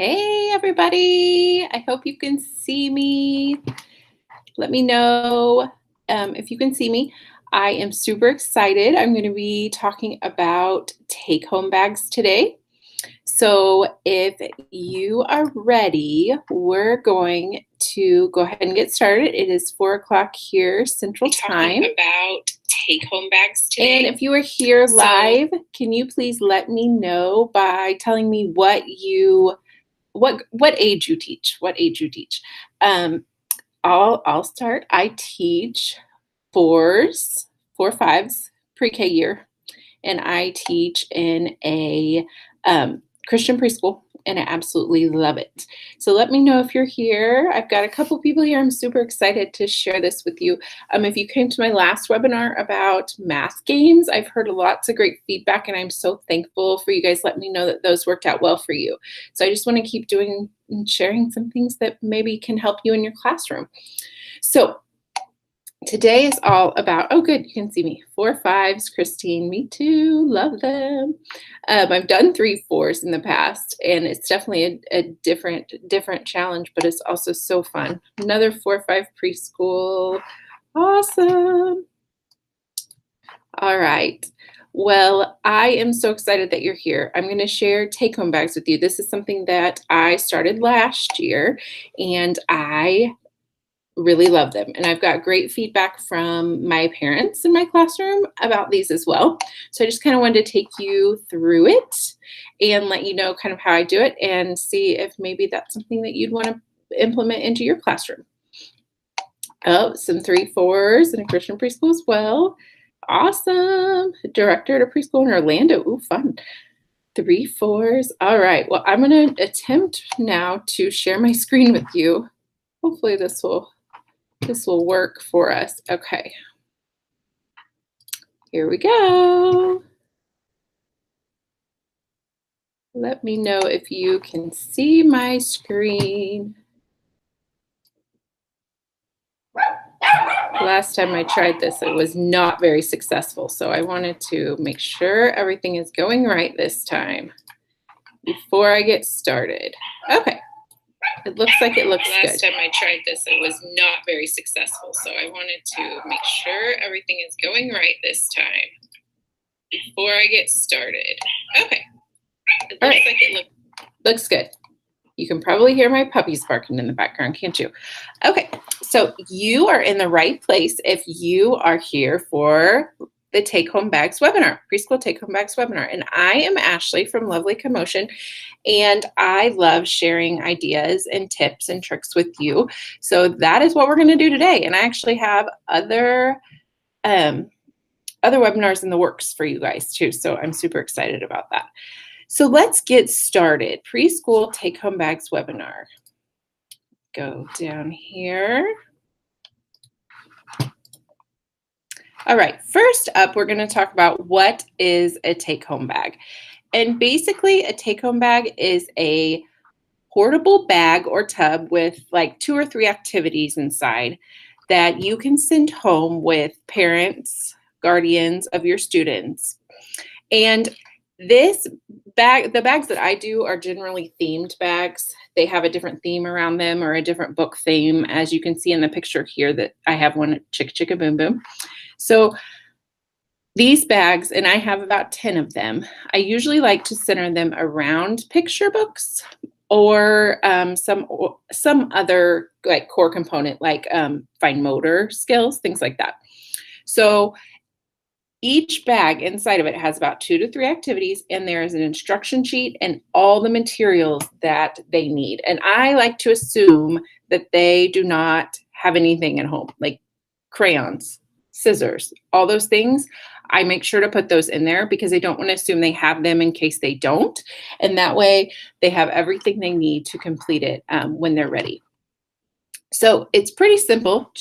Hey, everybody. I hope you can see me. Let me know if you can see me. I am super excited. I'm going to be talking about take-home bags today. So if you are ready, we're going to go ahead and get started. It is 4 o'clock here, Central Time. About take-home bags today. And if you are here live, can you please let me know by telling me what age you teach? What age you teach? I'll start. I teach fours, 4-5s, pre-K year, and I teach in a Christian preschool, and I absolutely love it. So let me know if you're here. I've got a couple people here. I'm super excited to share this with you. If you came to my last webinar about math games, I've heard lots of great feedback, and I'm so thankful for you guys letting me know that those worked out well for you. So I just want to keep doing and sharing some things that maybe can help you in your classroom. So today is all about, oh good, you can see me, 4-5s, Christine, me too, love them. I've done 3-4s in the past, and it's definitely a different challenge, but it's also so fun. Another 4-5 preschool, awesome. All right. Well, I am so excited that you're here. I'm going to share take-home bags with you. This is something that I started last year, and I really love them. And I've got great feedback from my parents in my classroom about these as well. So I just kind of wanted to take you through it and let you know kind of how I do it and see if maybe that's something that you'd want to implement into your classroom. Oh, some 3-4s in a Christian preschool as well. Awesome. Director at a preschool in Orlando. Ooh, fun. 3-4s. All right. Well, I'm going to attempt now to share my screen with you. Hopefully this will work for us. Okay. Here we go. Let me know if you can see my screen. Last time I tried this, it was not very successful, so I wanted to make sure everything is going right this time before I get started. Okay. It looks like it looks good. Last time I tried this, it was not very successful, so I wanted to make sure everything is going right this time before I get started. Okay. It looks like it looks good. You can probably hear my puppies barking in the background, can't you? Okay, so you are in the right place if you are here for the Take Home Bags webinar, Preschool Take Home Bags webinar. And I am Ashley from Lovely Commotion, and I love sharing ideas and tips and tricks with you. So that is what we're going to do today. And I actually have other webinars in the works for you guys too. So I'm super excited about that. So let's get started. Preschool Take Home Bags webinar. Go down here. All right, first up, we're going to talk about what is a take-home bag. And basically, a take-home bag is a portable bag or tub with like 2 or 3 activities inside that you can send home with parents, guardians of your students. And this bag, the bags that I do are generally themed bags. They have a different theme around them or a different book theme, as you can see in the picture here that I have one, Chicka Chicka Boom Boom. So these bags, and I have about 10 of them, I usually like to center them around picture books or some other like core component like fine motor skills, things like that. So each bag inside of it has about 2 to 3 activities, and there is an instruction sheet and all the materials that they need. And I like to assume that they do not have anything at home, like crayons, scissors, all those things. I make sure to put those in there because I don't want to assume they have them in case they don't. And that way they have everything they need to complete it when they're ready. So it's pretty simple.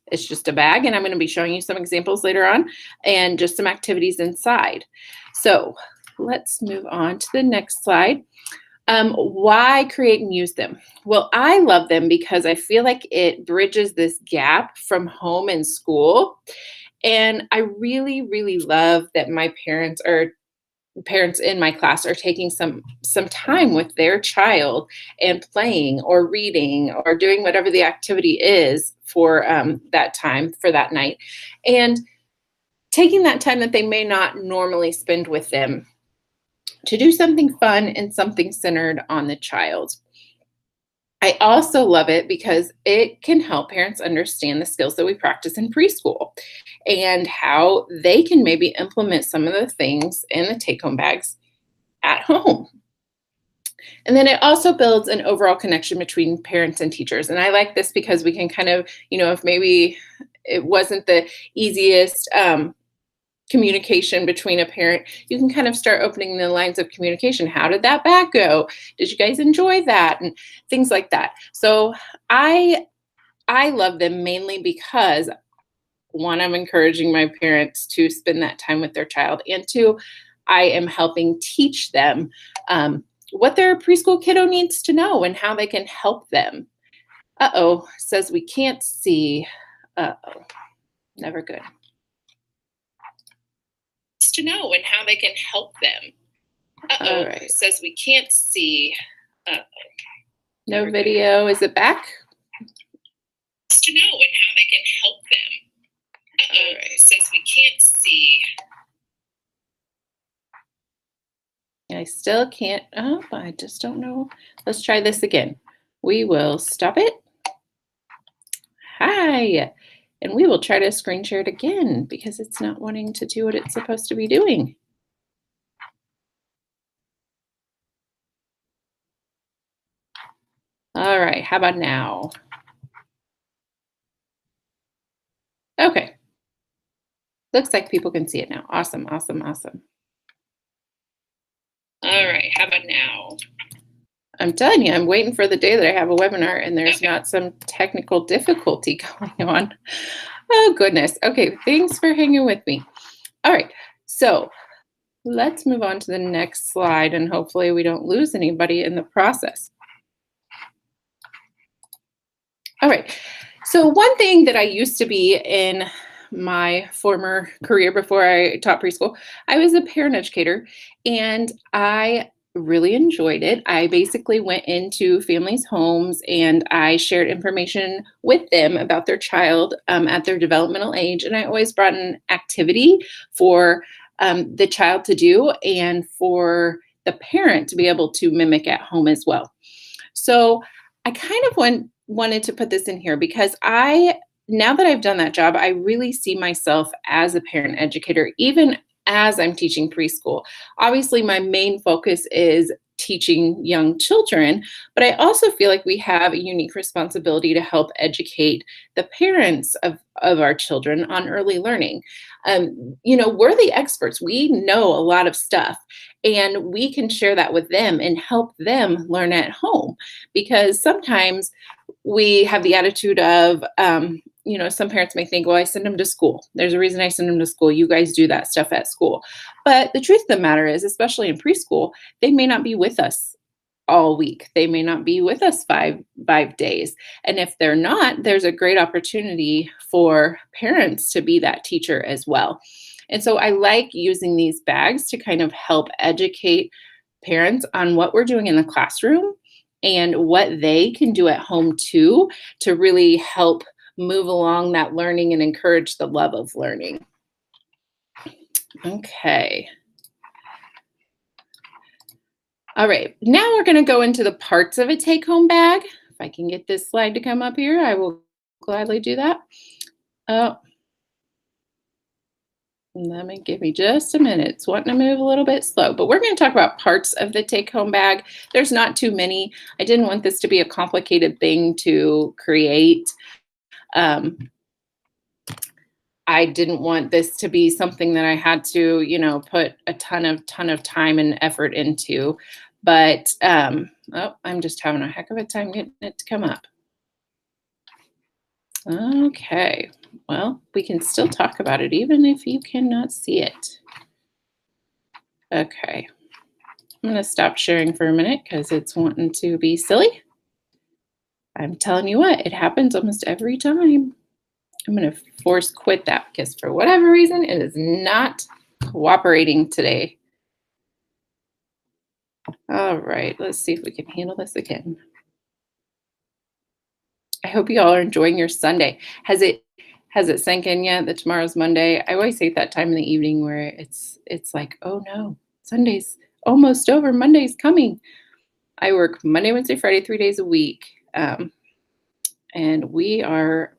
It's just a bag, and I'm going to be showing you some examples later on and just some activities inside. So let's move on to the next slide. Why create and use them? Well, I love them because I feel like it bridges this gap from home and school. And I really, really love that my parents are parents in my class are taking some time with their child and playing or reading or doing whatever the activity is for that time for that night, and taking that time that they may not normally spend with them to do something fun and something centered on the child. I also love it because it can help parents understand the skills that we practice in preschool and how they can maybe implement some of the things in the take home bags at home. And then it also builds an overall connection between parents and teachers. And I like this because we can kind of, if maybe it wasn't the easiest communication between a parent, you can kind of start opening the lines of communication. How did that bag go? Did you guys enjoy that? And things like that. So I love them mainly because, one, I'm encouraging my parents to spend that time with their child, and two, I am helping teach them what their preschool kiddo needs to know and how they can help them. Uh-oh, says we can't see. Uh-oh, never good. To know and how they can help them. Uh-oh, right. Says we can't see. No video. Is it back? To know and how they can help them. Uh-oh, Says we can't see. I still can't. Oh, I just don't know. Let's try this again. We will stop it. Hi. And we will try to screen share it again because it's not wanting to do what it's supposed to be doing. All right, how about now? Okay. Looks like people can see it now. Awesome, awesome, awesome. All right, how about now? I'm telling you, I'm waiting for the day that I have a webinar and there's not some technical difficulty going on. Oh, goodness. Okay, thanks for hanging with me. All right, so let's move on to the next slide and hopefully we don't lose anybody in the process. All right, so one thing that I used to be in my former career before I taught preschool, I was a parent educator and I really enjoyed it. I basically went into families' homes and I shared information with them about their child at their developmental age. And I always brought an activity for the child to do and for the parent to be able to mimic at home as well. So I kind of wanted to put this in here because now that I've done that job, I really see myself as a parent educator, even as I'm teaching preschool. Obviously, my main focus is teaching young children, but I also feel like we have a unique responsibility to help educate the parents of our children on early learning. We're the experts. We know a lot of stuff, and we can share that with them and help them learn at home, because sometimes we have the attitude of, some parents may think, well, I send them to school. There's a reason I send them to school. You guys do that stuff at school. But the truth of the matter is, especially in preschool, they may not be with us all week. They may not be with us five days. And if they're not, there's a great opportunity for parents to be that teacher as well. And so I like using these bags to kind of help educate parents on what we're doing in the classroom and what they can do at home too, to really help move along that learning and encourage the love of learning. Okay. All right, now we're going to go into the parts of a take-home bag. If I can get this slide to come up here, I will gladly do that. Oh, give me just a minute. It's wanting to move a little bit slow, but we're going to talk about parts of the take-home bag. There's not too many. I didn't want this to be a complicated thing to create. I didn't want this to be something that I had to, put a ton of time and effort into. But, I'm just having a heck of a time getting it to come up. Okay, well, we can still talk about it even if you cannot see it. Okay, I'm gonna stop sharing for a minute because it's wanting to be silly. I'm telling you what, it happens almost every time. I'm gonna force quit that because for whatever reason, it is not cooperating today. All right, let's see if we can handle this again. I hope you all are enjoying your Sunday. Has it sank in yet that tomorrow's Monday? I always hate that time in the evening where it's like, oh no, Sunday's almost over. Monday's coming. I work Monday, Wednesday, Friday, 3 days a week. And we are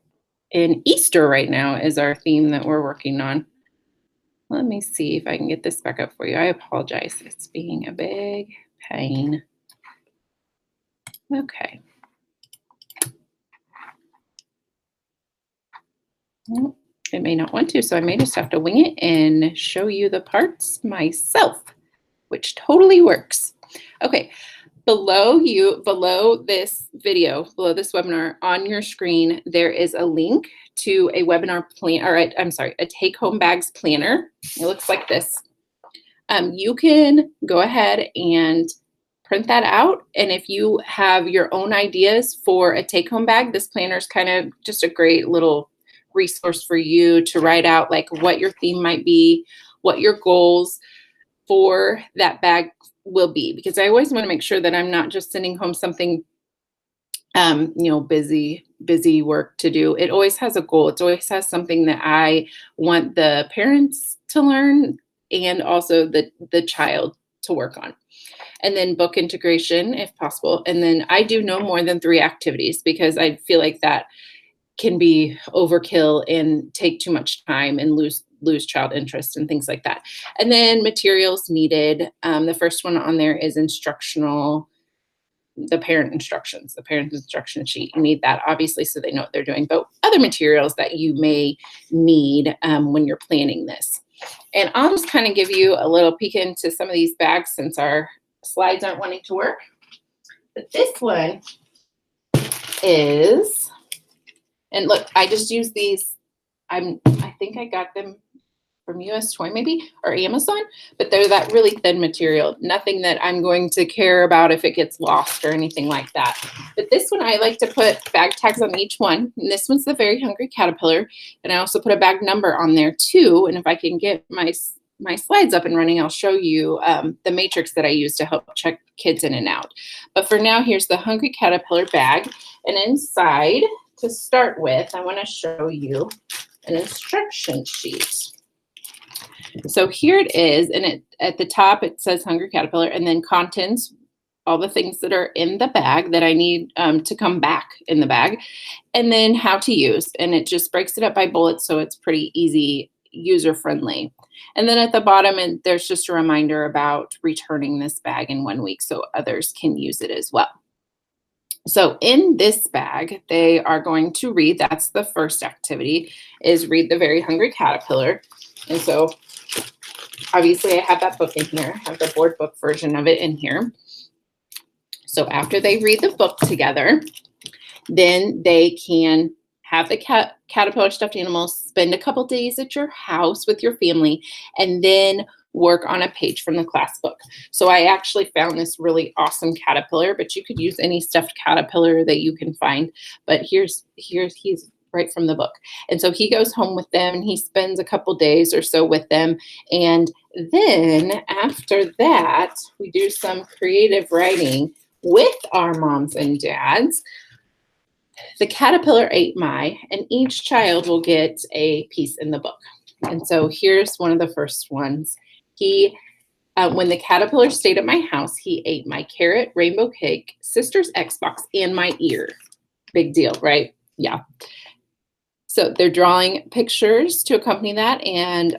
in Easter right now is our theme that we're working on. Let me see if I can get this back up for you. I apologize. It's being a big pain. Okay. Well, it may not want to, so I may just have to wing it and show you the parts myself, which totally works. Okay, below this video, below this webinar on your screen, there is a link to a webinar plan, or a take-home bags planner. It looks like this. You can go ahead and print that out. And if you have your own ideas for a take-home bag, this planner is kind of just a great little resource for you to write out like what your theme might be, what your goals for that bag will be. Because I always want to make sure that I'm not just sending home something, busy work to do. It always has a goal. It always has something that I want the parents to learn and also the child to work on. And then book integration if possible. And then I do no more than 3 activities because I feel like that can be overkill and take too much time and lose child interest and things like that. And then materials needed. The first one on there is instructional, the parent instructions, the parent instruction sheet. You need that obviously so they know what they're doing, but other materials that you may need when you're planning this. And I'll just kind of give you a little peek into some of these bags since our slides aren't wanting to work. But this one is, and look, I just use these. I think I got them from US Toy maybe, or Amazon, but they're that really thin material. Nothing that I'm going to care about if it gets lost or anything like that. But this one, I like to put bag tags on each one. And this one's the Very Hungry Caterpillar. And I also put a bag number on there too. And if I can get my slides up and running, I'll show you the matrix that I use to help check kids in and out. But for now, here's the Hungry Caterpillar bag. And inside, to start with, I want to show you an instruction sheet. So here it is, and at the top it says Hungry Caterpillar, and then contents, all the things that are in the bag that I need to come back in the bag, and then how to use, and it just breaks it up by bullets, so it's pretty easy, user-friendly. And then at the bottom, there's just a reminder about returning this bag in 1 week so others can use it as well. So in this bag, they are going to read, that's the first activity, is read the Very Hungry Caterpillar. And so obviously I have that book in here, I have the board book version of it in here. So after they read the book together, then they can have the caterpillar stuffed animals, spend a couple days at your house with your family, and then work on a page from the class book. So I actually found this really awesome caterpillar, but you could use any stuffed caterpillar that you can find. But he's right from the book. And so he goes home with them and he spends a couple days or so with them. And then after that, we do some creative writing with our moms and dads. The caterpillar ate my, and each child will get a piece in the book. And so here's one of the first ones. When the caterpillar stayed at my house, he ate my carrot, rainbow cake, sister's Xbox, and my ear. Big deal, right? Yeah. So they're drawing pictures to accompany that, and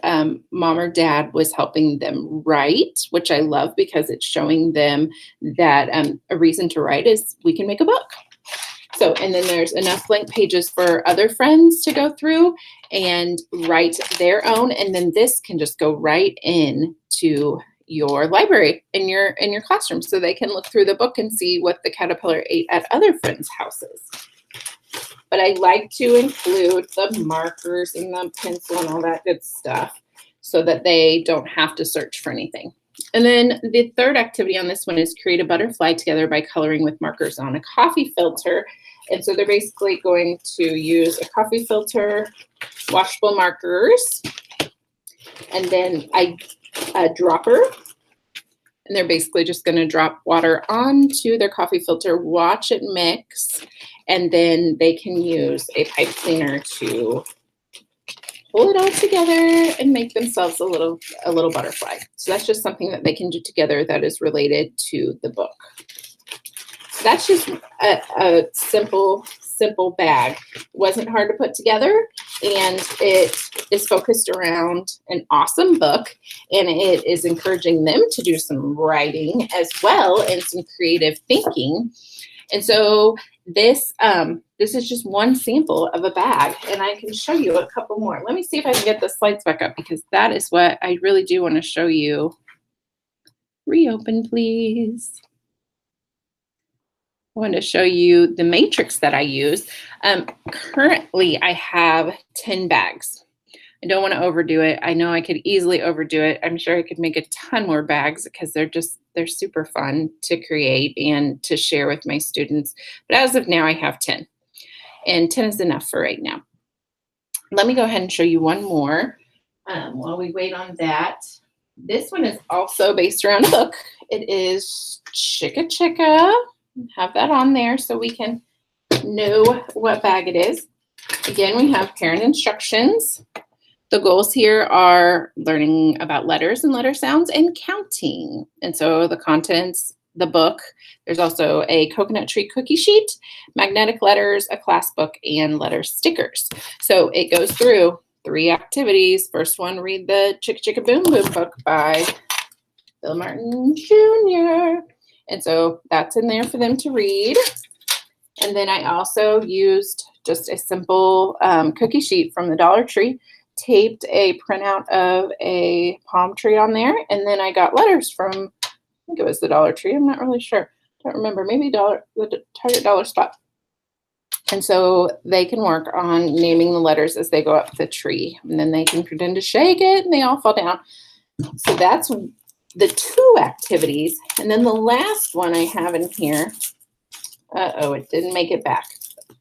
mom or dad was helping them write, which I love because it's showing them that a reason to write is we can make a book. So, and then there's enough blank pages for other friends to go through and write their own, and then this can just go right into your library in your classroom so they can look through the book and see what the caterpillar ate at other friends' houses. But I like to include the markers and the pencil and all that good stuff so that they don't have to search for anything. And then the third activity on this one is create a butterfly together by coloring with markers on a coffee filter. And so they're basically going to use a coffee filter, washable markers, and then a dropper, And they're basically just going to drop water onto their coffee filter, watch it mix, and then they can use a pipe cleaner to pull it all together and make themselves a little butterfly. So that's just something that they can do together that is related to the book. That's just a simple bag. It wasn't hard to put together, and it is focused around an awesome book, and it is encouraging them to do some writing as well and some creative thinking. And so this is just one sample of a bag, and I can show you a couple more. Let me see if I can get the slides back up, because that is what I really do want to show you. Reopen, please. I want to show you the matrix that I use. Currently, I have 10 bags. I don't want to overdo it. I know I could easily overdo it. I'm sure I could make a ton more bags because they're super fun to create and to share with my students. But as of now, I have 10. And 10 is enough for right now. Let me go ahead and show you one more while we wait on that. This one is also based around a book. It is Chicka. Have that on there so we can know what bag it is. Again, we have parent instructions. The goals here are learning about letters and letter sounds and counting. And so the contents, the book, there's also a coconut tree cookie sheet, magnetic letters, a class book, and letter stickers. So it goes through 3 activities. First one, read the Chicka Boom Boom book by Bill Martin Jr. And so that's in there for them to read. And then I also used just a simple cookie sheet from the Dollar Tree, taped a printout of a palm tree on there, and then I got letters from, I think it was the Dollar Tree. I'm not really sure. Don't remember. Maybe the Target Dollar Spot. And so they can work on naming the letters as they go up the tree, and then they can pretend to shake it, and they all fall down. So that's the 2 activities. And then the last one I have in here, it didn't make it back.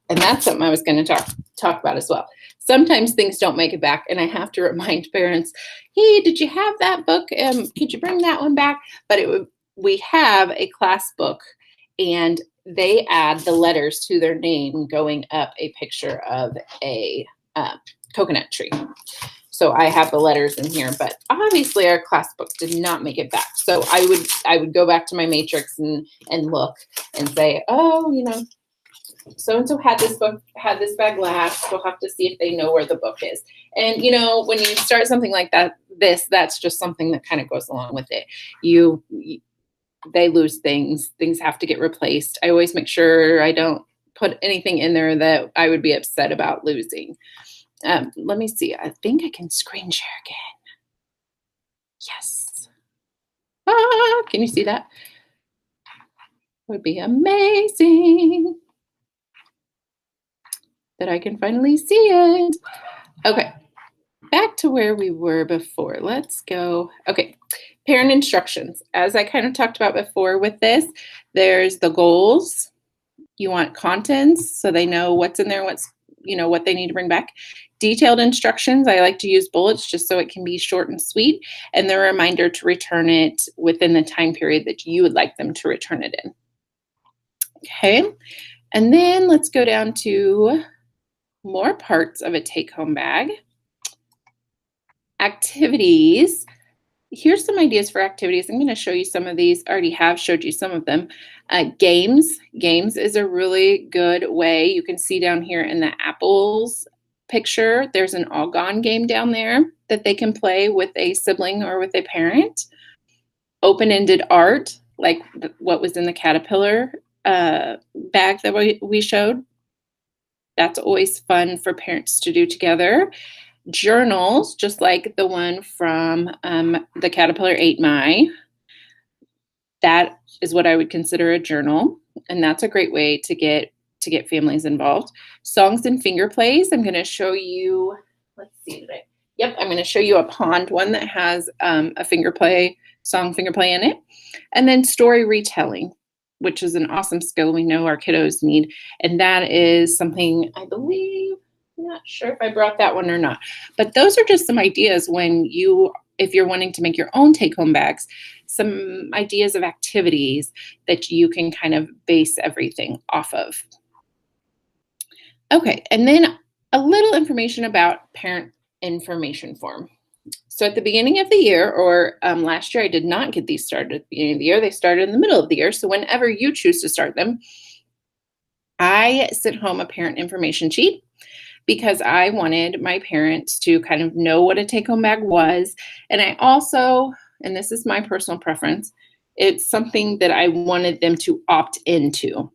And that's something I was going to talk about as well. Sometimes things don't make it back, and I have to remind parents, hey, did you have that book? Could you bring that one back? But we have a class book, and they add the letters to their name going up a picture of a coconut tree. So I have the letters in here, but obviously our class book did not make it back. So I would go back to my matrix and look and say, oh, so-and-so had this bag last. We'll have to see if they know where the book is. And, when you start something like that, that's just something that kind of goes along with it. They lose things. Things have to get replaced. I always make sure I don't put anything in there that I would be upset about losing. Let me see. I think I can screen share again. Yes. Can you see that? Would be amazing that I can finally see it. Okay, back to where we were before. Let's go. Okay, parent instructions. As I kind of talked about before with this, there's the goals. You want contents so they know what's in there, what they need to bring back. Detailed instructions. I like to use bullets just so it can be short and sweet. And the reminder to return it within the time period that you would like them to return it in. Okay, and then let's go down to more parts of a take-home bag. Activities. Here's some ideas for activities. I'm going to show you some of these. I already have showed you some of them. Games. Games is a really good way. You can see down here in the apples picture, there's an all gone game down there that they can play with a sibling or with a parent. Open-ended art, like what was in the caterpillar bag that we showed. That's always fun for parents to do together. Journals, just like the one from the Caterpillar 8 My. That is what I would consider a journal, and that's a great way to get families involved. Songs and finger plays. I'm going to show you. Let's see today. Yep, I'm going to show you a pond one that has a song finger play in it, and then story retelling, which is an awesome skill we know our kiddos need, and that is something I believe. I'm not sure if I brought that one or not, but those are just some ideas when you if you're wanting to make your own take-home bags, some ideas of activities that you can kind of base everything off of. Okay, and then a little information about parent information form. So at the beginning of the year, or last year, I did not get these started at the beginning of the year. They started in the middle of the year. So whenever you choose to start them, I sent home a parent information sheet because I wanted my parents to kind of know what a take-home bag was. And I also, and this is my personal preference, it's something that I wanted them to opt into.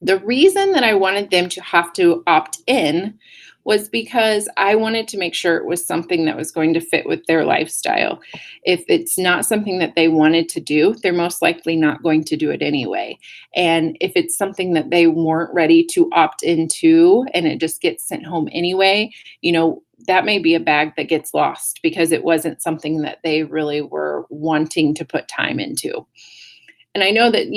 The reason that I wanted them to have to opt in was because I wanted to make sure it was something that was going to fit with their lifestyle. If it's not something that they wanted to do, they're most likely not going to do it anyway. And if it's something that they weren't ready to opt into and it just gets sent home anyway, that may be a bag that gets lost because it wasn't something that they really were wanting to put time into. And I know that,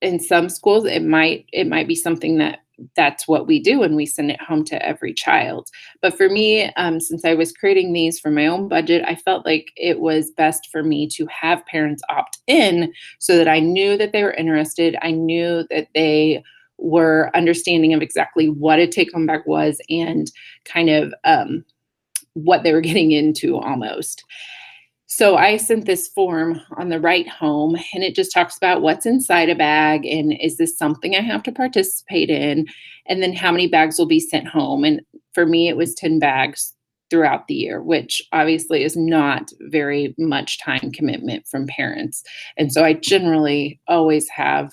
in some schools, it might be something that's what we do and we send it home to every child. But for me, since I was creating these for my own budget, I felt like it was best for me to have parents opt in so that I knew that they were interested. I knew that they were understanding of exactly what a take-home bag was and kind of what they were getting into almost. So I sent this form on the right home, and it just talks about what's inside a bag and is this something I have to participate in, and then how many bags will be sent home. And for me, it was 10 bags throughout the year, which obviously is not very much time commitment from parents. And so I generally always have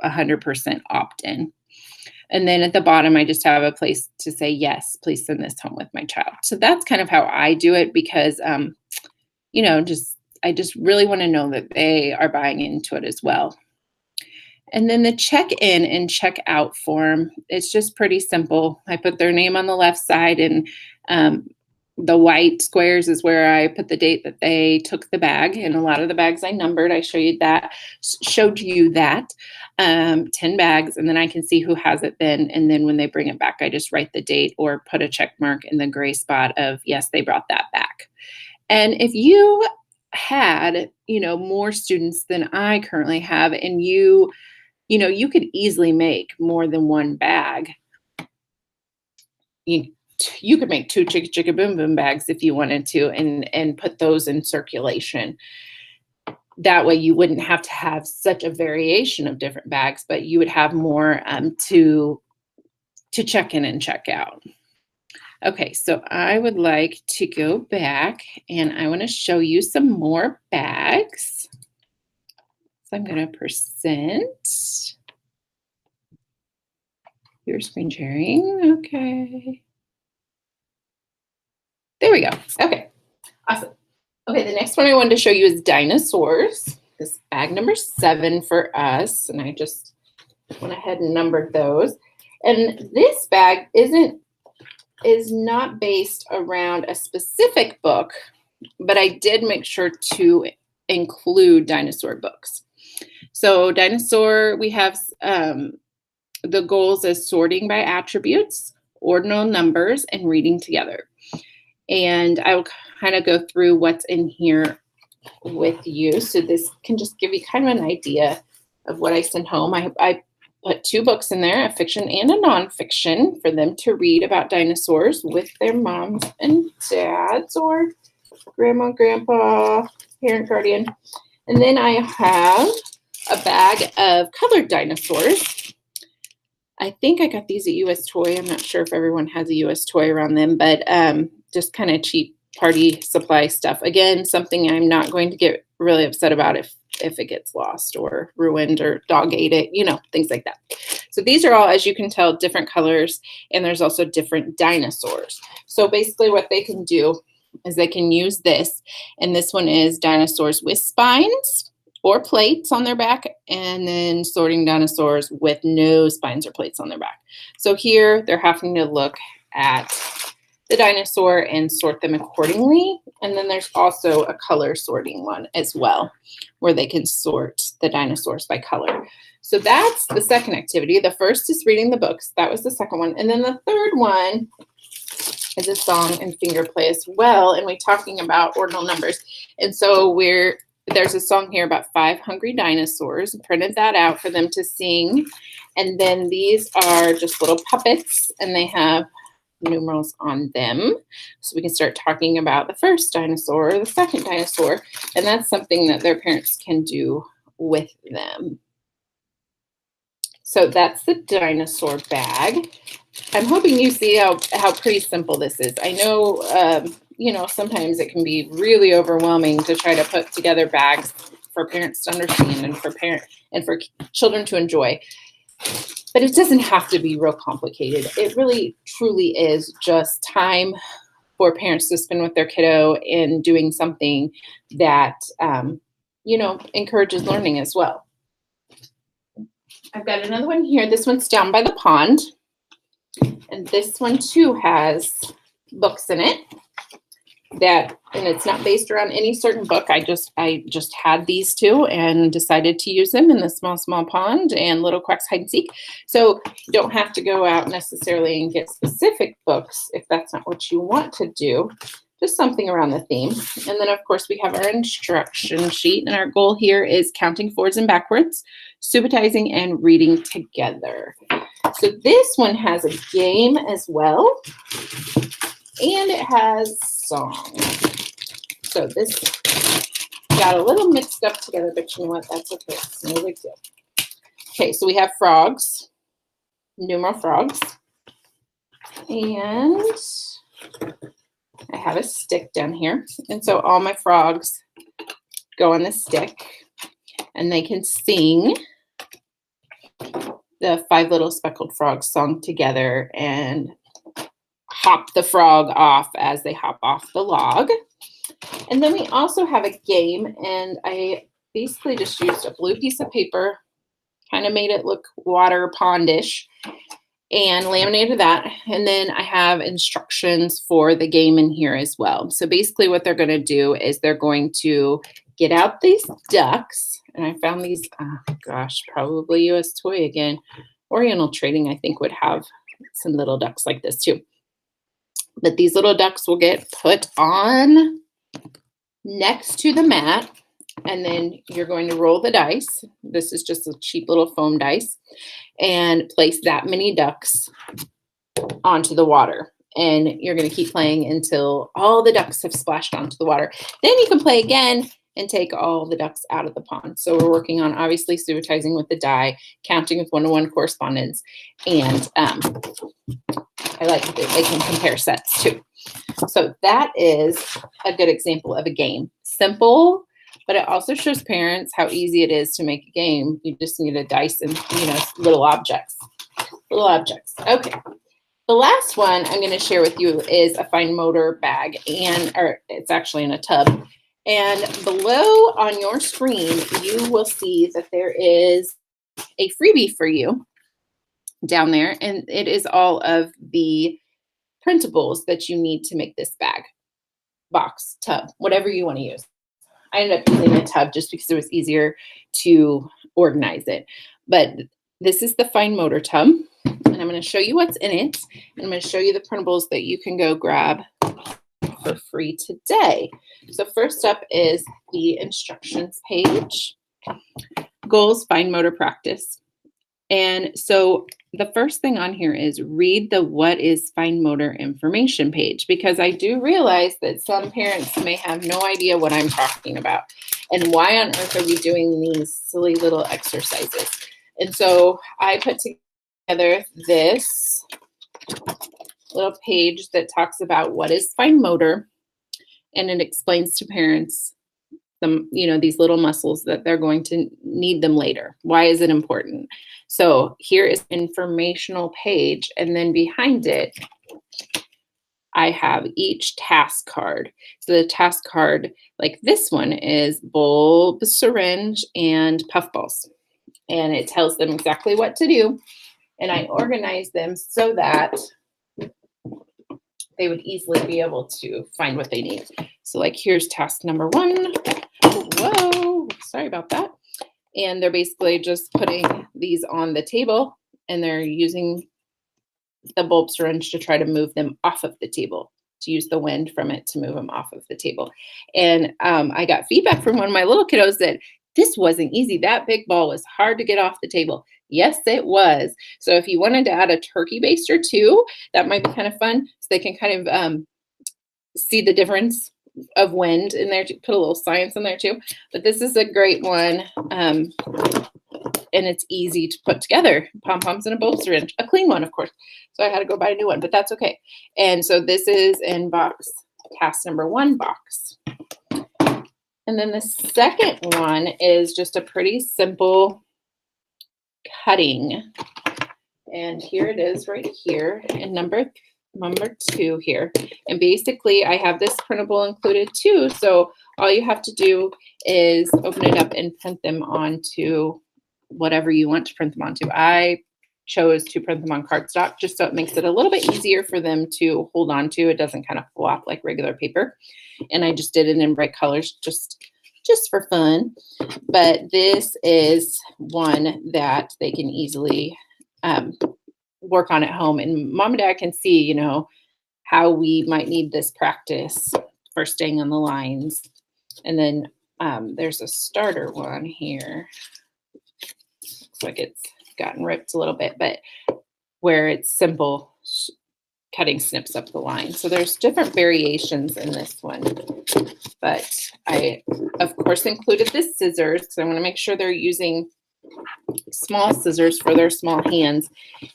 100% opt-in. And then at the bottom, I just have a place to say, yes, please send this home with my child. So that's kind of how I do it because I just really want to know that they are buying into it as well. And then the check-in and check-out form, it's just pretty simple. I put their name on the left side, and the white squares is where I put the date that they took the bag. And a lot of the bags I numbered. I showed you that 10 bags, and then I can see who has it then. And then when they bring it back, I just write the date or put a check mark in the gray spot of yes, they brought that back. And if you had, more students than I currently have, and you could easily make more than one bag. You could make 2 Chicka Chicka Boom Boom bags if you wanted to, and put those in circulation. That way you wouldn't have to have such a variation of different bags, but you would have more to check in and check out. Okay, so I would like to go back and I want to show you some more bags. So I'm going to percent your screen sharing. Okay. There we go. Okay, awesome. Okay, the next one I wanted to show you is Dinosaurs. This bag number 7 for us. And I just went ahead and numbered those. And this bag is not based around a specific book, but I did make sure to include dinosaur books. So Dinosaur, we have the goals as sorting by attributes, ordinal numbers, and reading together. And I will kind of go through what's in here with you. So this can just give you kind of an idea of what I sent home. I put 2 books in there, a fiction and a nonfiction, for them to read about dinosaurs with their moms and dads or grandma, grandpa, parent, guardian. And then I have a bag of colored dinosaurs. I think I got these at US Toy. I'm not sure if everyone has a US Toy around them, but just kind of cheap party supply stuff. Again, something I'm not going to get really upset about if it gets lost or ruined or dog ate it, things like that. So these are all, as you can tell, different colors, and there's also different dinosaurs. So basically what they can do is they can use this, and this one is dinosaurs with spines or plates on their back, and then sorting dinosaurs with no spines or plates on their back. So here they're having to look at the dinosaur and sort them accordingly. And then there's also a color sorting one as well, where they can sort the dinosaurs by color. So that's the second activity. The first is reading the books. That was the second one. And then the third one is a song and finger play as well, and we're talking about ordinal numbers. And so there's a song here about 5 hungry dinosaurs. Printed that out for them to sing. And then these are just little puppets, and they have numerals on them. So we can start talking about the first dinosaur or the second dinosaur, and that's something that their parents can do with them. So that's the dinosaur bag. I'm hoping you see how pretty simple this is. I know, sometimes it can be really overwhelming to try to put together bags for parents to understand and for children to enjoy. But it doesn't have to be real complicated. It really, truly is just time for parents to spend with their kiddo and doing something that, encourages learning as well. I've got another one here. This one's down by the pond. And this one too has books in it and it's not based around any certain book. I just had these two and decided to use them in the small pond and Little Quacks Hide and Seek. So you don't have to go out necessarily and get specific books if that's not what you want to do. Just something around the theme. And then of course we have our instruction sheet, and our goal here is counting forwards and backwards, subitizing, and reading together. So this one has a game as well, and it has song. So this got a little mixed up together, but you know what? That's okay. It's no big deal. Okay, so we have frogs, numeral frogs, and I have a stick down here. And so all my frogs go on the stick, and they can sing the 5 Little Speckled Frogs song together and hop the frog off as they hop off the log. And then we also have a game, and I basically just used a blue piece of paper, kind of made it look water pondish, and laminated that. And then I have instructions for the game in here as well. So basically what they're going to do is they're going to get out these ducks. And I found these, probably US Toy again. Oriental Trading, I think, would have some little ducks like this too. But these little ducks will get put on next to the mat, and then you're going to roll the dice. This is just a cheap little foam dice, and place that many ducks onto the water. And you're going to keep playing until all the ducks have splashed onto the water. Then you can play again and take all the ducks out of the pond. So we're working on obviously subitizing with the die, counting with one-to-one correspondence, and I like that they can compare sets too. So that is a good example of a game. Simple, but it also shows parents how easy it is to make a game. You just need a dice and little objects. Okay. The last one I'm going to share with you is a fine motor bag, or it's actually in a tub. And below on your screen, you will see that there is a freebie for you down there, and it is all of the printables that you need to make this bag, box, tub, whatever you want to use. I ended up using a tub just because it was easier to organize it. But this is the fine motor tub, and I'm going to show you what's in it, and I'm going to show you the printables that you can go grab for free today. So first up is the instructions page, goals, fine motor practice. And so the first thing on here is read the what is fine motor information page, because I do realize that some parents may have no idea what I'm talking about and why on earth are we doing these silly little exercises. And so I put together this little page that talks about what is fine motor, and it explains to parents these little muscles that they're going to need them later. Why is it important? So here is informational page, and then behind it, I have each task card. So the task card, like this one, is bulb, syringe, and puffballs. And it tells them exactly what to do. And I organize them so that they would easily be able to find what they need. So like here's task number 1. Whoa, sorry about that. And they're basically just putting these on the table, and they're using the bulb syringe to try to move them off of the table, to use the wind from it to move them off of the table. And I got feedback from one of my little kiddos that this wasn't easy. That big ball was hard to get off the table. Yes, it was. So if you wanted to add a turkey baster too, that might be kind of fun. So they can kind of see the difference of wind in there, to put a little science in there too. But this is a great one. And it's easy to put together. Pom-poms and a bulb syringe, a clean one, of course. So I had to go buy a new one, but that's okay. And so this is in task number 1 box. And then the second one is just a pretty simple cutting. And here it is right here in number 2 here. And basically I have this printable included too. So all you have to do is open it up and print them onto whatever you want to print them onto. I chose to print them on cardstock just so it makes it a little bit easier for them to hold on to. It doesn't kind of flop like regular paper. And I just did it in bright colors just for fun. But this is one that they can easily work on at home. And mom and dad can see, you know, how we might need this practice for staying on the lines. And then there's a starter one here. Looks like it's gotten ripped a little bit, but where it's simple cutting snips up the line. So there's different variations in this one, but I, of course, included the scissors because I want to make sure they're using small scissors for their small hands.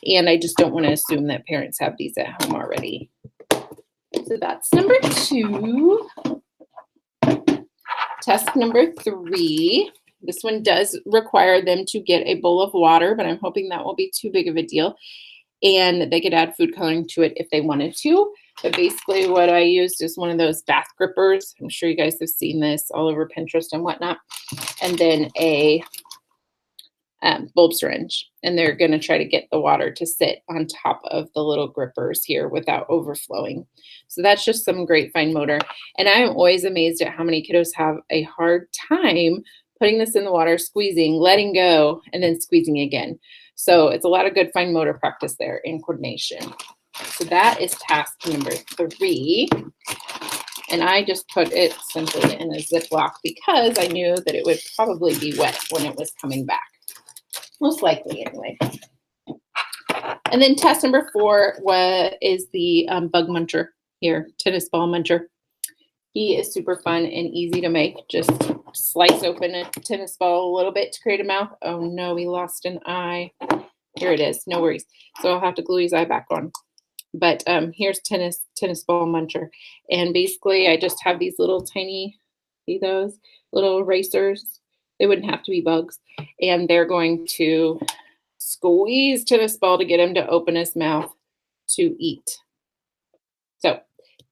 And I just don't want to assume that parents have these at home already. So that's number 2. Task number 3. This one does require them to get a bowl of water, but I'm hoping that won't be too big of a deal. And they could add food coloring to it if they wanted to. But basically what I used is one of those bath grippers. I'm sure you guys have seen this all over Pinterest and whatnot. And then a bulb syringe. And they're going to try to get the water to sit on top of the little grippers here without overflowing. So that's just some great fine motor. And I'm always amazed at how many kiddos have a hard time putting this in the water, squeezing, letting go, and then squeezing again. So it's a lot of good fine motor practice there in coordination. So that is task number 3. And I just put it simply in a Ziploc because I knew that it would probably be wet when it was coming back. Most likely anyway. And then task number 4 is the bug muncher here, tennis ball muncher. He is super fun and easy to make. Just slice open a tennis ball a little bit to create a mouth. Oh no, we lost an eye. Here it is, no worries. So I'll have to glue his eye back on. But here's tennis ball muncher. And basically I just have these little tiny, see those little erasers? They wouldn't have to be bugs. And they're going to squeeze tennis ball to get him to open his mouth to eat. So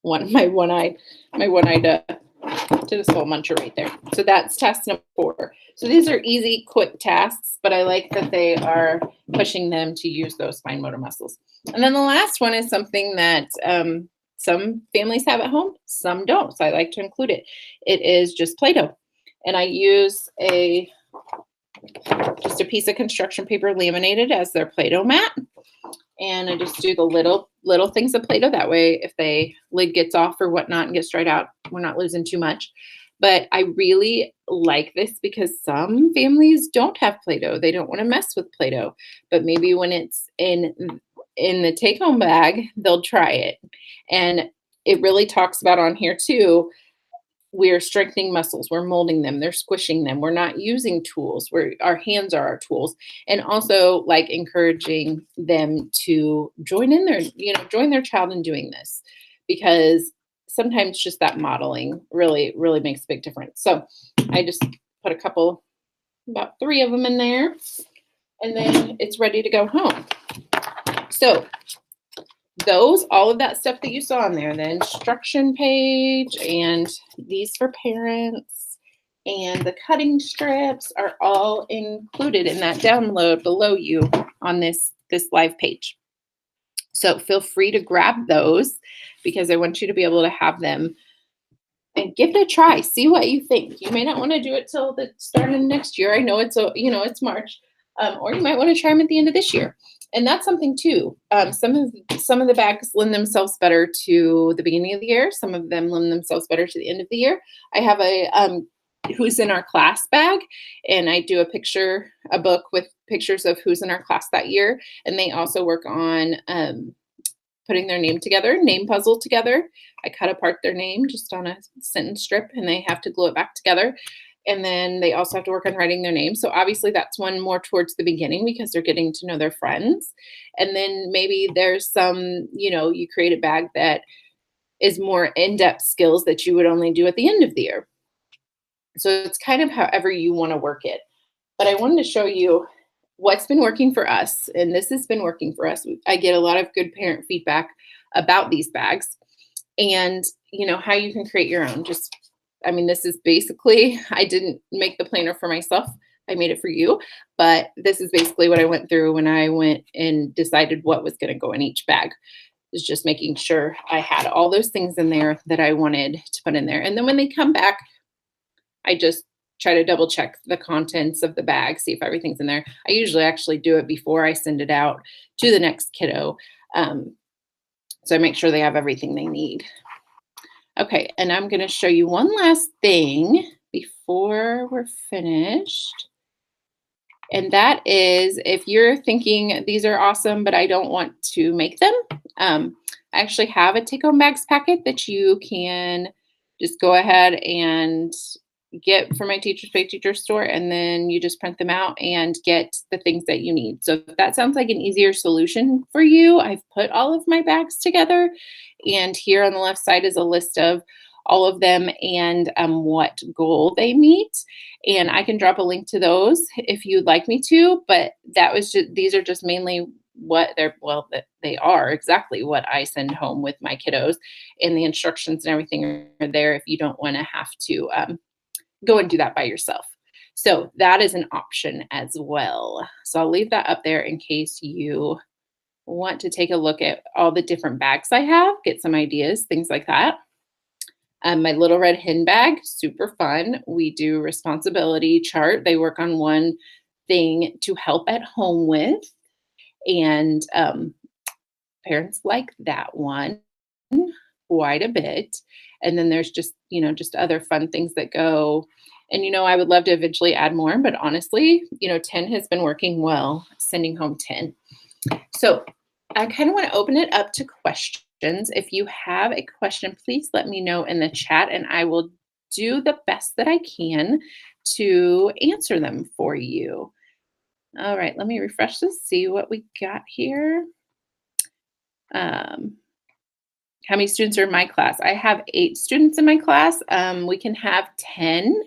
my one-eyed tennis ball muncher right there. So that's task number 4. So these are easy, quick tasks, but I like that they are pushing them to use those fine motor muscles. And then the last one is something that some families have at home, some don't. So I like to include it. It is just Play-Doh. And I use just a piece of construction paper laminated as their Play-Doh mat. And I just do the little things of Play-Doh. That way, if the lid gets off or whatnot and gets dried out, we're not losing too much. But I really like this because some families don't have Play-Doh. They don't want to mess with Play-Doh. But maybe when it's in the take-home bag, they'll try it. And it really talks about on here too, we're strengthening muscles, we're molding them, they're squishing them, we're not using tools, our hands are our tools. And also like encouraging them to join their child in doing this, because sometimes just that modeling really, really makes a big difference. So I just put about 3 of them in there, and then it's ready to go home. So all of that stuff that you saw in there, the instruction page and these for parents and the cutting strips are all included in that download below you on this live page. So feel free to grab those because I want you to be able to have them and give it a try. See what you think. You may not want to do it till the start of next year. I know it's March. or you might want to try them at the end of this year. And that's something too. Some of the bags lend themselves better to the beginning of the year. Some of them lend themselves better to the end of the year. I have a who's in our class bag, and I do a book with pictures of who's in our class that year. And they also work on putting their name puzzle together. I cut apart their name just on a sentence strip, and they have to glue it back together. And then they also have to work on writing their name. So obviously that's one more towards the beginning because they're getting to know their friends. And then maybe there's some, you create a bag that is more in-depth skills that you would only do at the end of the year. So it's kind of however you want to work it. But I wanted to show you what's been working for us. And this has been working for us. I get a lot of good parent feedback about these bags and, how you can create your own. This is basically, I didn't make the planner for myself. I made it for you, but this is basically what I went through when I went and decided what was going to go in each bag. Is just making sure I had all those things in there that I wanted to put in there. And then when they come back, I just try to double check the contents of the bag, see if everything's in there. I usually actually do it before I send it out to the next kiddo. So I make sure they have everything they need. Okay, and I'm going to show you one last thing before we're finished. And that is, if you're thinking these are awesome, but I don't want to make them, I actually have a take-home bags packet that you can just go ahead and get from my Teachers Pay Teacher store, and then you just print them out and get the things that you need. So if that sounds like an easier solution for you, I've put all of my bags together, and here on the left side is a list of all of them and what goal they meet. And I can drop a link to those if you'd like me to, but these are just mainly what they are exactly what I send home with my kiddos, and the instructions and everything are there if you don't want to have to go and do that by yourself. So that is an option as well. So I'll leave that up there in case you want to take a look at all the different bags I have, get some ideas, things like that. My little red hen bag, super fun. We do responsibility chart. They work on one thing to help at home with, and parents like that one quite a bit. And then there's just other fun things that go. And, I would love to eventually add more, but honestly, 10 has been working well, sending home 10. So I kind of want to open it up to questions. If you have a question, please let me know in the chat, and I will do the best that I can to answer them for you. All right, let me refresh this, see what we got here. How many students are in my class? I have 8 students in my class. We can have 10,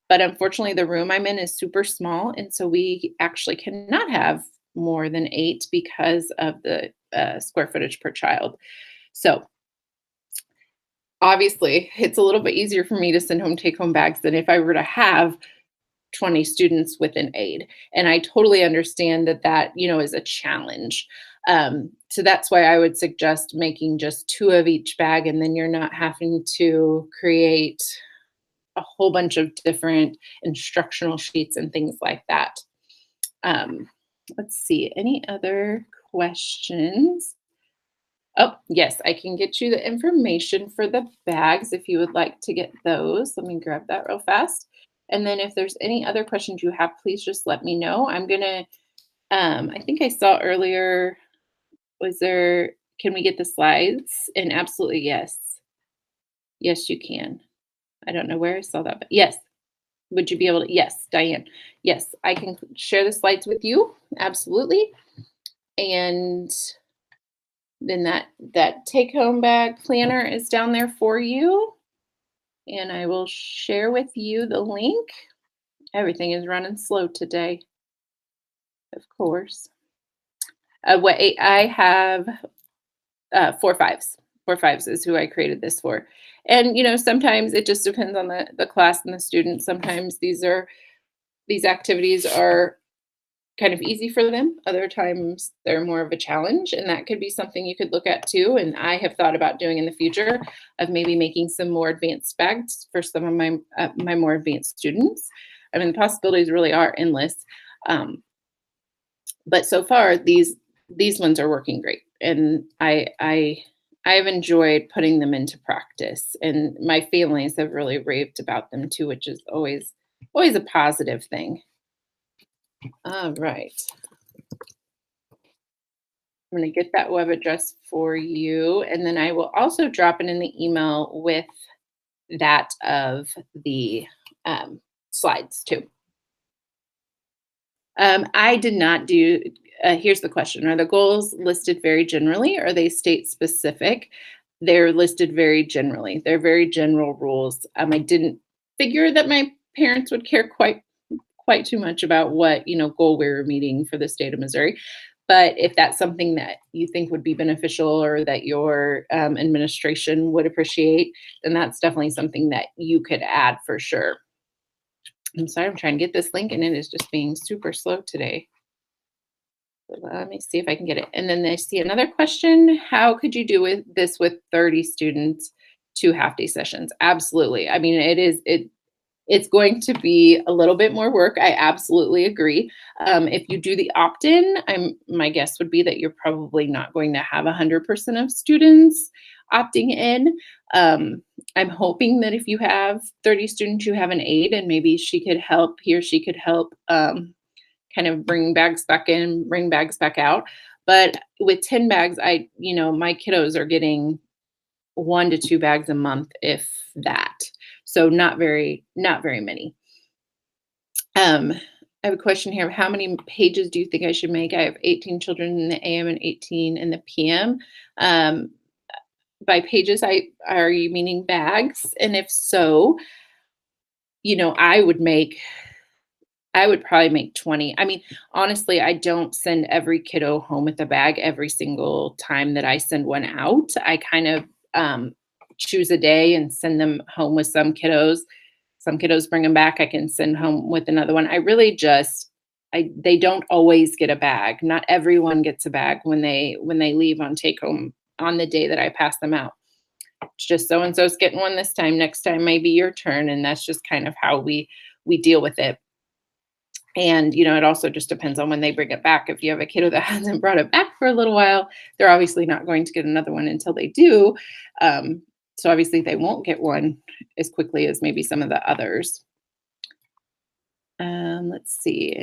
but unfortunately the room I'm in is super small, and so we actually cannot have more than 8 because of the square footage per child. So obviously it's a little bit easier for me to send home take-home bags than if I were to have 20 students with an aide. And I totally understand that is a challenge. So that's why I would suggest making just 2 of each bag, and then you're not having to create a whole bunch of different instructional sheets and things like that. Let's see, any other questions? Oh, yes, I can get you the information for the bags if you would like to get those. Let me grab that real fast. And then if there's any other questions you have, please just let me know. I'm going to, I think I saw earlier, can we get the slides? And absolutely yes. Yes, you can. I don't know where I saw that, but yes. Would you be able to? Yes, Diane. Yes, I can share the slides with you. Absolutely. And then that take-home bag planner is down there for you. And I will share with you the link. Everything is running slow today, of course. I have 4 5s. 4 5s is who I created this for. And, sometimes it just depends on the class and the student. Sometimes these activities are kind of easy for them. Other times they're more of a challenge, and that could be something you could look at too. And I have thought about doing in the future of maybe making some more advanced bags for some of my more advanced students. I mean, the possibilities really are endless. But so far, these ones are working great, and I've enjoyed putting them into practice, and my families have really raved about them too, which is always a positive thing. All right. I'm going to get that web address for you, and then I will also drop it in the email with that of the slides too. I did not do. Here's the question: are the goals listed very generally, or are they state specific? They're listed very generally. They're very general rules. I didn't figure that my parents would care quite too much about what goal we were meeting for the state of Missouri. But if that's something that you think would be beneficial or that your administration would appreciate, then that's definitely something that you could add for sure. I'm sorry, I'm trying to get this link and it is just being super slow today. So let me see if I can get it. And then I see another question. How could you do this with 30 students, 2 half-day sessions? Absolutely. I mean, it's going to be a little bit more work. I absolutely agree. If you do the opt-in, my guess would be that you're probably not going to have 100% of students opting in. I'm hoping that if you have 30 students, you have an aide, and maybe he or she could help kind of bring bags back in, bring bags back out. But with 10 bags, my kiddos are getting 1 to 2 bags a month, if that. So not very many. I have a question here. How many pages do you think I should make? I have 18 children in the AM and 18 in the PM. Um, by pages, are you meaning bags? And if so, I would probably make 20. I mean, honestly, I don't send every kiddo home with a bag every single time that I send one out. I kind of choose a day and send them home with some kiddos. Some kiddos bring them back. I can send home with another one. I really they don't always get a bag. Not everyone gets a bag when they leave on take home on the day that I pass them out. It's just so and so's getting one this time. Next time may be your turn, and that's just kind of how we deal with it. And, it also just depends on when they bring it back. If you have a kiddo that hasn't brought it back for a little while, they're obviously not going to get another one until they do. So obviously they won't get one as quickly as maybe some of the others. Let's see,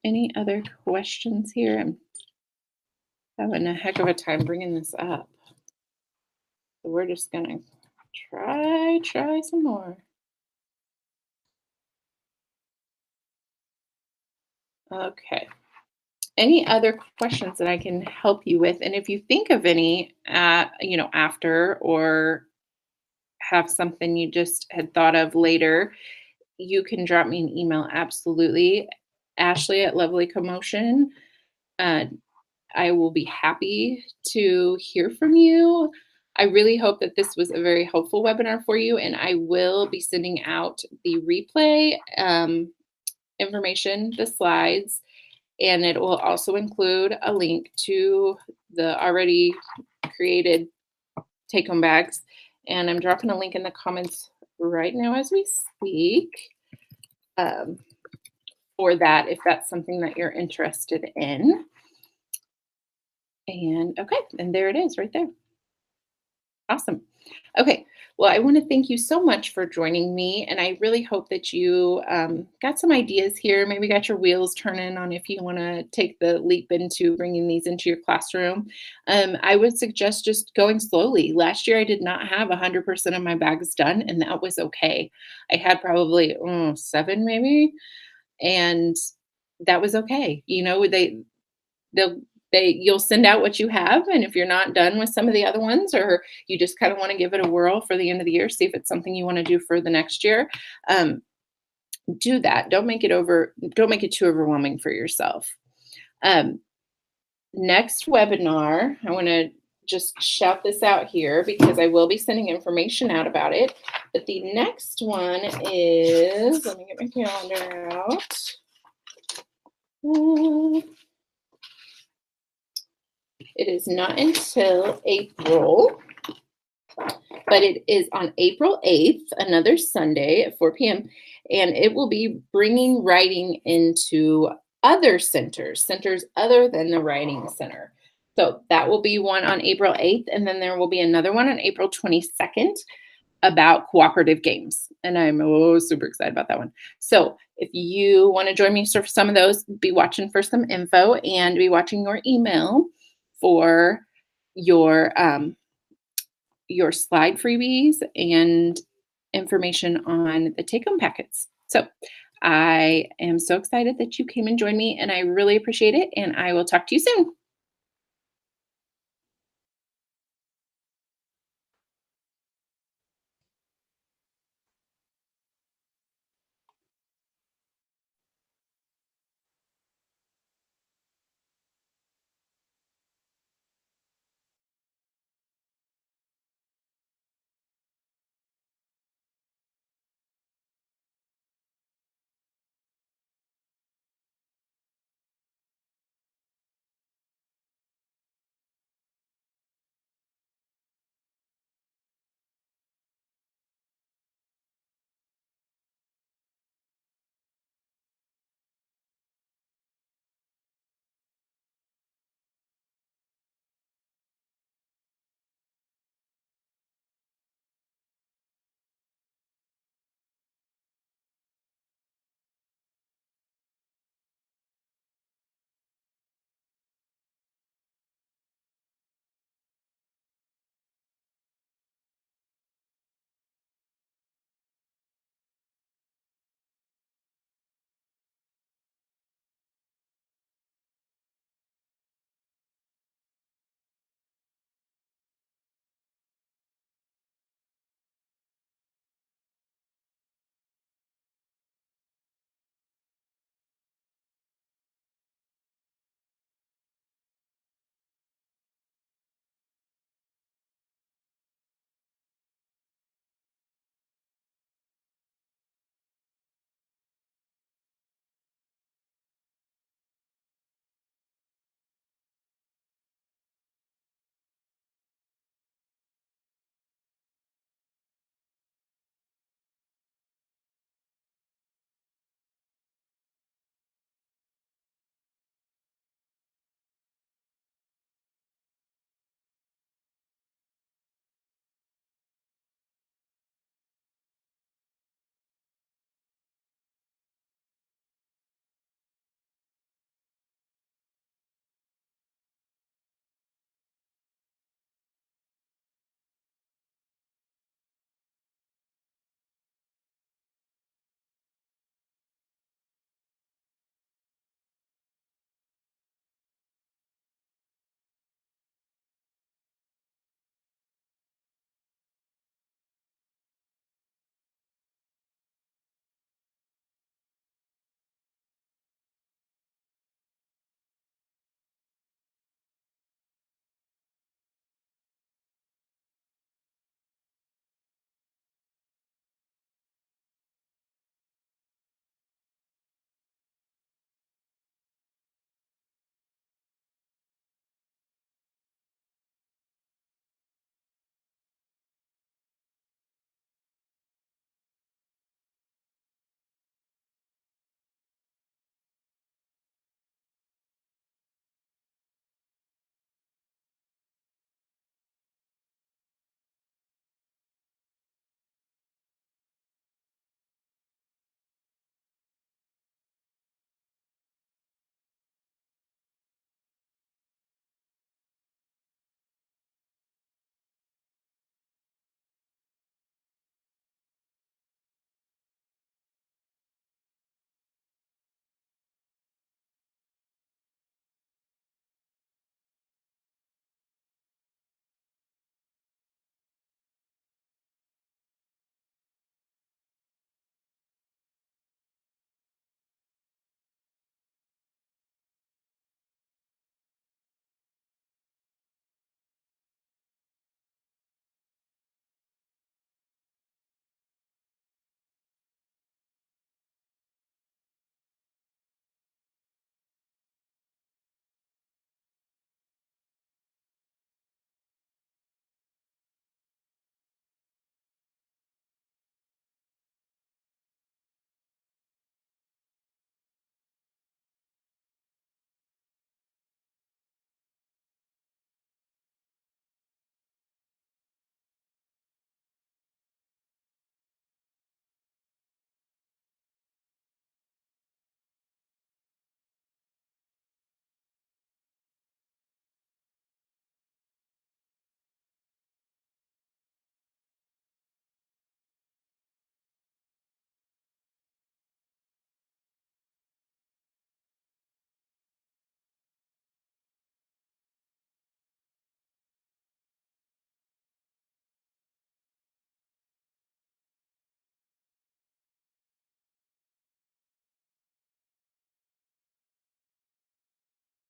any other questions here? I'm having a heck of a time bringing this up. So we're just gonna try some more. Okay. Any other questions that I can help you with? And if you think of any, after, or have something you just had thought of later, you can drop me an email. Absolutely. Ashley at Lovely Commotion. Uh, I will be happy to hear from you. I really hope that this was a very helpful webinar for you, and I will be sending out the replay information, the slides, and it will also include a link to the already created take-home bags. And I'm dropping a link in the comments right now as we speak for that, if that's something that you're interested in. And okay, and there it is right there. Awesome. Okay. Well, I want to thank you so much for joining me. And I really hope that you got some ideas here, maybe got your wheels turning on if you want to take the leap into bringing these into your classroom. I would suggest just going slowly. Last year, I did not have 100% of my bags done, and that was okay. I had probably 7 maybe, and that was okay. They'll you'll send out what you have, and if you're not done with some of the other ones, or you just kind of want to give it a whirl for the end of the year, see if it's something you want to do for the next year, do that. Don't make it too overwhelming for yourself. Next webinar, I want to just shout this out here because I will be sending information out about it, but the next one is, let me get my calendar out. It is not until April, but it is on April 8th, another Sunday at 4 p.m. And it will be bringing writing into other centers, centers other than the writing center. So that will be one on April 8th, and then there will be another one on April 22nd about cooperative games. And I'm super excited about that one. So if you want to join me for some of those, be watching for some info and be watching your email for your slide freebies and information on the take home packets. So I am so excited that you came and joined me, and I really appreciate it. And I will talk to you soon.